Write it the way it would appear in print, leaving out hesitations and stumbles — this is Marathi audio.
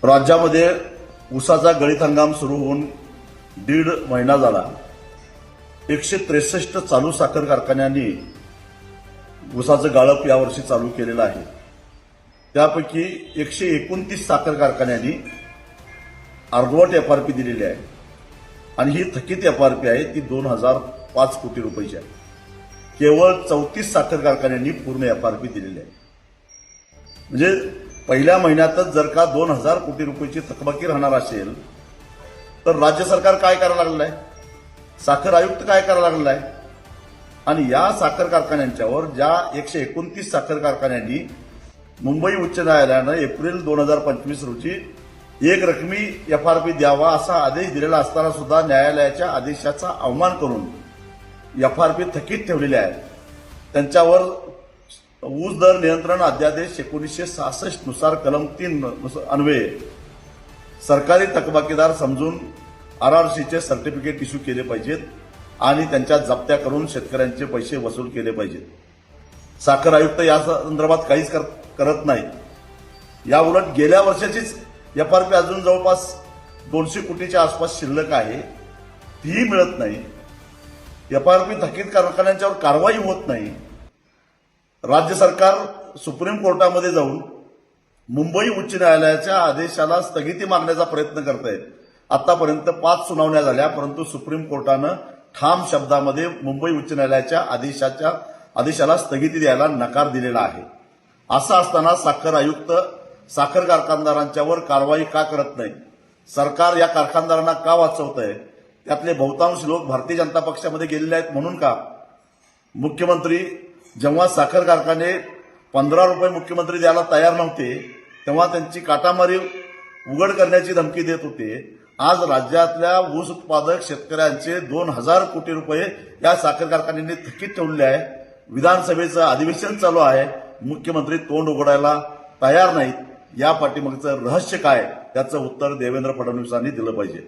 राज्यामध्ये ऊसाचा गळीत हंगाम सुरू होऊन 1.5 महिना झाला. 163 चालू साखर कारखान्यांनी ऊसाचं गाळप यावर्षी चालू केलेलं आहे. त्यापैकी 129 साखर कारखान्यांनी अर्धवट एफआरपी दिलेली आहे आणि ही थकीत एफआरपी आहे ती 2005 कोटी रुपयाची आहे. केवळ 34 साखर कारखान्यांनी पूर्ण एफआरपी दिलेली आहे. म्हणजे पहिल्या महिन्यातच जर का 2000 कोटी रुपयाची थकबाकी राहणार असेल तर राज्य सरकार काय करायला लागलेलं आहे, साखर आयुक्त काय करायला लागलेला आहे. आणि या साखर कारखान्यांच्यावर ज्या 129 साखर कारखान्यांनी मुंबई उच्च न्यायालयानं एप्रिल 2025 रोजी एक रकमी एफआरपी द्यावा असा आदेश दिलेला असताना सुद्धा न्यायालयाच्या आदेशाचा अवमान करून एफआरपी थकीत ठेवलेली आहे. त्यांच्यावर ऊस दर नियंत्रण अध्यादेश 1966 नुसार कलम 3 अन्वये सरकारी थकबाकीदार समजून आरआरसीचे सर्टिफिकेट इश्यू केले पाहिजेत आणि त्यांच्या जप्त्या करून शेतकऱ्यांचे पैसे वसूल केले पाहिजेत. साखर आयुक्त या संदर्भात काहीच करत नाही. या उलट गेल्या वर्षाचीच एफआरपी अजून जवळपास 200 कोटीच्या आसपास शिल्लक आहे, तीही मिळत नाही. एफआरपी थकीत कारखान्यांच्यावर कारवाई होत नाही. राज्य सरकार सुप्रीम कोर्टामध्ये जाऊन मुंबई उच्च न्यायालयाच्या आदेशाला स्थगिती मागण्याचा प्रयत्न करत आहे. आतापर्यंत 5 सुनावण्या झाल्या, परंतु सुप्रीम कोर्टानं ठाम शब्दामध्ये मुंबई उच्च न्यायालयाच्या आदेशाला स्थगिती द्यायला नकार दिलेला आहे. असं असताना साखर आयुक्त साखर कारखानदारांच्यावर कारवाई का करत नाही, सरकार या कारखानदारांना का वाचवत आहे. त्यातले बहुतांश लोक भारतीय जनता पक्षामध्ये गेलेले आहेत म्हणून का. मुख्यमंत्री जेव्हा साखर कारखाने 15 रुपये मुख्यमंत्री द्यायला तयार नव्हते तेव्हा त्यांची काटामारी उघड करण्याची धमकी देत होते. आज राज्यातल्या ऊस उत्पादक शेतकऱ्यांचे 2000 कोटी रुपये या साखर कारखान्यांनी थकीत ठेवले आहे. विधानसभेचं अधिवेशन चालू आहे, मुख्यमंत्री तोंड उघडायला तयार नाहीत. या पाठीमागचं रहस्य काय, त्याचं उत्तर देवेंद्र फडणवीसांनी दिलं पाहिजे.